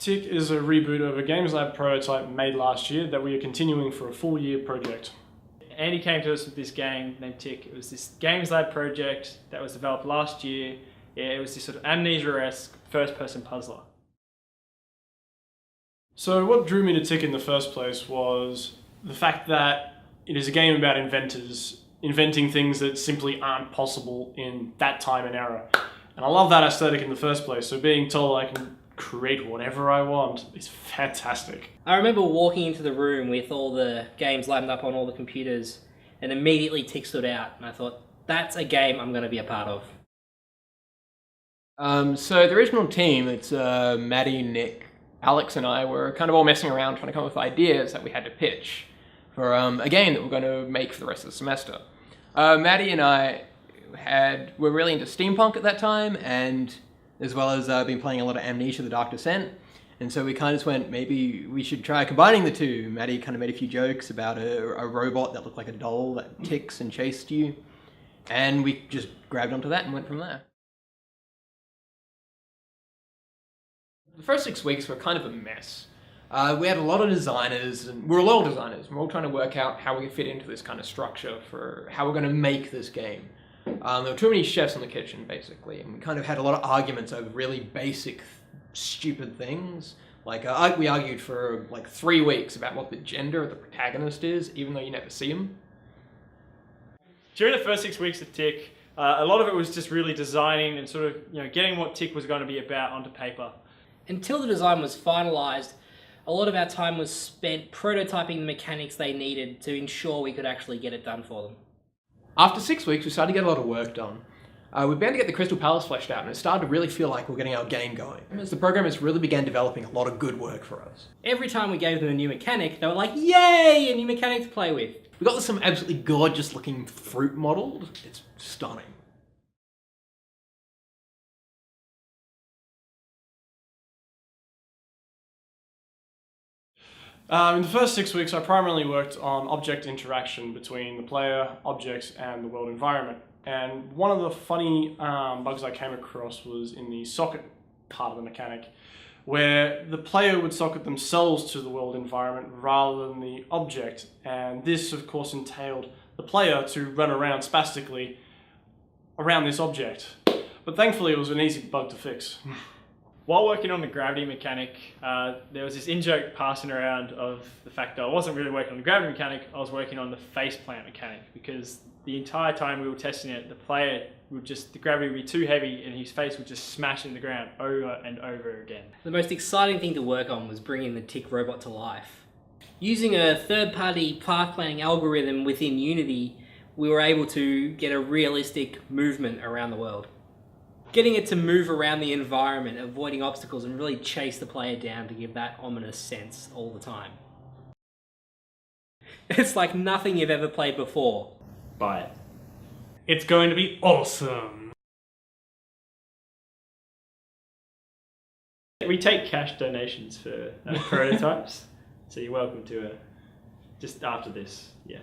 Tick is a reboot of a Games Lab prototype made last year that we are continuing for a full year project. Andy came to us with this game named Tick. It was this Games Lab project that was developed last year. It was this sort of Amnesia-esque first-person puzzler. So what drew me to Tick in the first place was the fact that it is a game about inventors inventing things that simply aren't possible in that time and era. And I love that aesthetic in the first place, so being told I can create whatever I want is fantastic. I remember walking into the room with all the games lined up on all the computers, and immediately Tick stood out, and I thought, that's a game I'm going to be a part of. So the original team, it's Maddie, Nick, Alex and I were kind of all messing around trying to come up with ideas that we had to pitch for a game that we're going to make for the rest of the semester. Maddie and I were really into steampunk at that time, and as well as been playing a lot of Amnesia: The Dark Descent. And so we kind of just went, maybe we should try combining the two. Maddie kind of made a few jokes about a robot that looked like a doll that ticks and chased you. And we just grabbed onto that and went from there. The first 6 weeks were kind of a mess. We had a lot of designers, and we're all designers. We're all trying to work out how we fit into this kind of structure for how we're going to make this game. There were too many chefs in the kitchen, basically, and we kind of had a lot of arguments over really basic, stupid things. Like, we argued for like 3 weeks about what the gender of the protagonist is, even though you never see him. During the first 6 weeks of Tick, a lot of it was just really designing and sort of getting what Tick was going to be about onto paper. Until the design was finalised, a lot of our time was spent prototyping the mechanics they needed to ensure we could actually get it done for them. After 6 weeks, we started to get a lot of work done. We began to get the Crystal Palace fleshed out, and it started to really feel like we're getting our game going. As the programmers really began developing a lot of good work for us. Every time we gave them a new mechanic, they were like, yay, a new mechanic to play with. We got some absolutely gorgeous looking fruit modelled. It's stunning. In the first 6 weeks, I primarily worked on object interaction between the player, objects, and the world environment. And one of the funny bugs I came across was in the socket part of the mechanic, where the player would socket themselves to the world environment rather than the object. And this, of course, entailed the player to run around spastically around this object. But thankfully, it was an easy bug to fix. While working on the gravity mechanic, there was this in-joke passing around of the fact that I wasn't really working on the gravity mechanic, I was working on the faceplant mechanic, because the entire time we were testing it, the player the gravity would be too heavy and his face would just smash in the ground over and over again. The most exciting thing to work on was bringing the Tick robot to life. Using a third-party path planning algorithm within Unity, we were able to get a realistic movement around the world. Getting it to move around the environment, avoiding obstacles, and really chase the player down to give that ominous sense all the time. It's like nothing you've ever played before. Buy it. It's going to be awesome. We take cash donations for prototypes, so you're welcome to just after this, yeah.